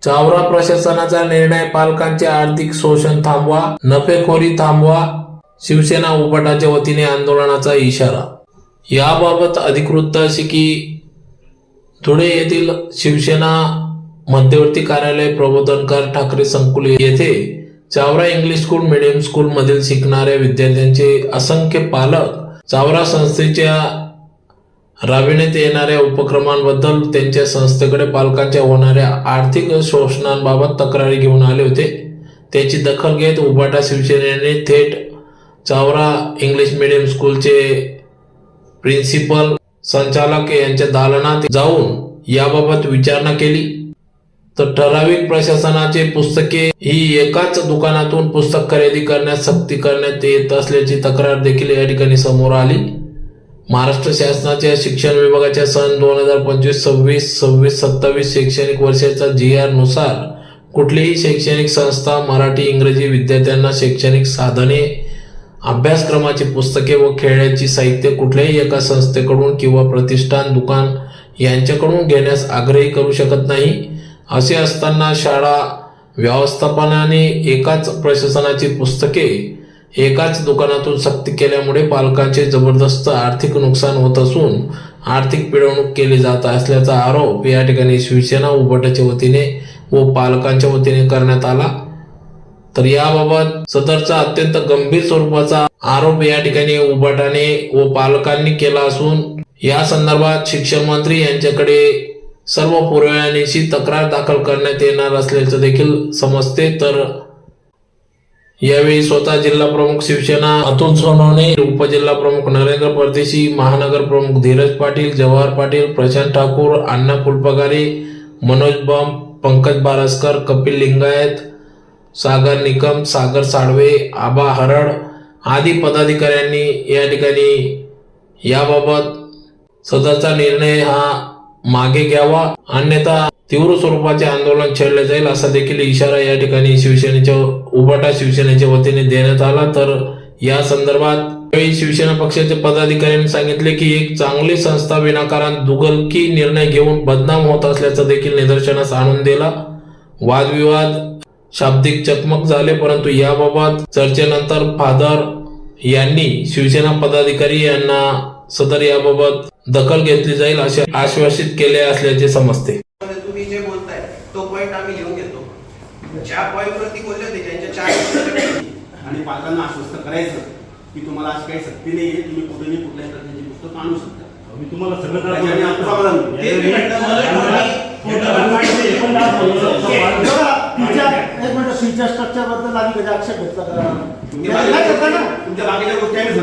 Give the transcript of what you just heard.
चावरा प्रशासनाचा निर्णय, पालकांचे आर्थिक शोषण थांबवा, नफेखोरी थांबवा, शिवसेना उबाटाच्या वतीने आंदोलनाचा इशारा. याबाबत अधिक वृत्त असे की धुळे येथील शिवसेना मध्यवर्ती कार्यालय प्रबोधनकार ठाकरे संकुल येथे Chawra English school medium school मधील शिकणाऱ्या विद्यार्थ्यांचे असंख्य पालक चावरा संस्थेच्या राबविण्यात येणाऱ्या उपक्रमांबद्दल त्यांच्या संस्थेकडे पालकांच्या होणाऱ्या आर्थिक शोषणांबाबत तक्रारी घेऊन आले होते. त्याची दखल घेत उबाटा शिवसेनेने थेट चावरा इंग्लिश मीडियम स्कूलचे प्रिन्सिपल, संचालक यांच्या दालनात जाऊन याबाबत विचारणा केली. तर ठराविक प्रशासनाचे पुस्तके ही एकाच दुकानातून पुस्तक खरेदी करण्यास सक्ती करण्यात येत असल्याची तक्रार देखील या ठिकाणी समोर आली. महाराष्ट्र शासनाच्या शिक्षण विभागाच्या सन 2025-26-27 शैक्षणिक वर्षाच्या GR नुसार कुठलीही शैक्षणिक संस्था मराठी इंग्रजी विद्यार्थ्यांना शैक्षणिक साधने, अभ्यासक्रमाची पुस्तके व खेळण्याची साहित्य कुठल्याही एका संस्थेकडून किंवा प्रतिष्ठान, दुकान यांच्याकडून घेण्यास आग्रही करू शकत नाही. असे असताना शाळा व्यवस्थापनाने एकाच प्रशासनाची पुस्तके एकाच दुकानातून सक्ती केल्यामुळे पालकांचे जबरदस्त आर्थिक नुकसान होत असून आर्थिक पिळवणूक केली जात असल्याचा आरोप या ठिकाणी शिवसेना उबाटाच्या वतीने व पालकांच्या वतीने करण्यात आला. तर याबाबत सदरचा अत्यंत गंभीर स्वरूपाचा आरोप या ठिकाणी उबाटाने व पालकांनी केला असून या संदर्भात शिक्षण मंत्री यांच्याकडे सर्व पुराव्यानिशी तक्रार दाखल करण्यात येणार असल्याचं देखील समजते. तर यावेळी स्वतः जिल्हा प्रमुख शिवसेना अतुल सोनवणे, उपजिल्हा प्रमुख नरेंद्र परदेशी, महानगर प्रमुख धीरज पाटील, जवाहर पाटील, प्रशांत ठाकूर, अण्णा फुलपगारे, मनोज बम, पंकज बारसकर, कपिल लिंगायत, सागर निकम, सागर साळवे, आबा हरड आदी पदाधिकाऱ्यांनी या ठिकाणी याबाबत सदरचा निर्णय हा मागे घ्यावा, अन्यथा तीव्र स्वरूपाचे आंदोलन छेडले जाईल असा देखील इशारा या ठिकाणी उबाटा शिवसेनेच्या वतीने देण्यात आला. तर या संदर्भात शिवसेना पक्षाचे पदाधिकाऱ्यांनी सांगितले की एक चांगली संस्था विनाकारण दुगलकी निर्णय घेऊन बदनाम होत असल्याचं देखील निदर्शनास आणून दिला. वादविवाद, शाब्दिक चकमक झाले, परंतु याबाबत चर्चेनंतर फादर यांनी शिवसेना पदाधिकारी यांना सदर याबाबत दखल घेतली जाईल असे आश्वासित केले असल्याचे समजते. तुम्ही जे बोलताय तो पॉइंट आम्ही घेऊन घेतो. ज्या पॉइंट वरती बोलले होते त्यांच्या 4 आणि पालकांना आश्वस्त करायचं की तुम्हाला आज काही सक्ती नाही आहे, तुम्ही कुठेही कुठल्याही प्रकारची पुस्तक आणू शकता. मी तुम्हाला सगळं फीचर स्ट्रक्चर बद्दल आधी कधी आक्षेप घेतला का? तुमच्या बाकीच्या गोष्टी आम्ही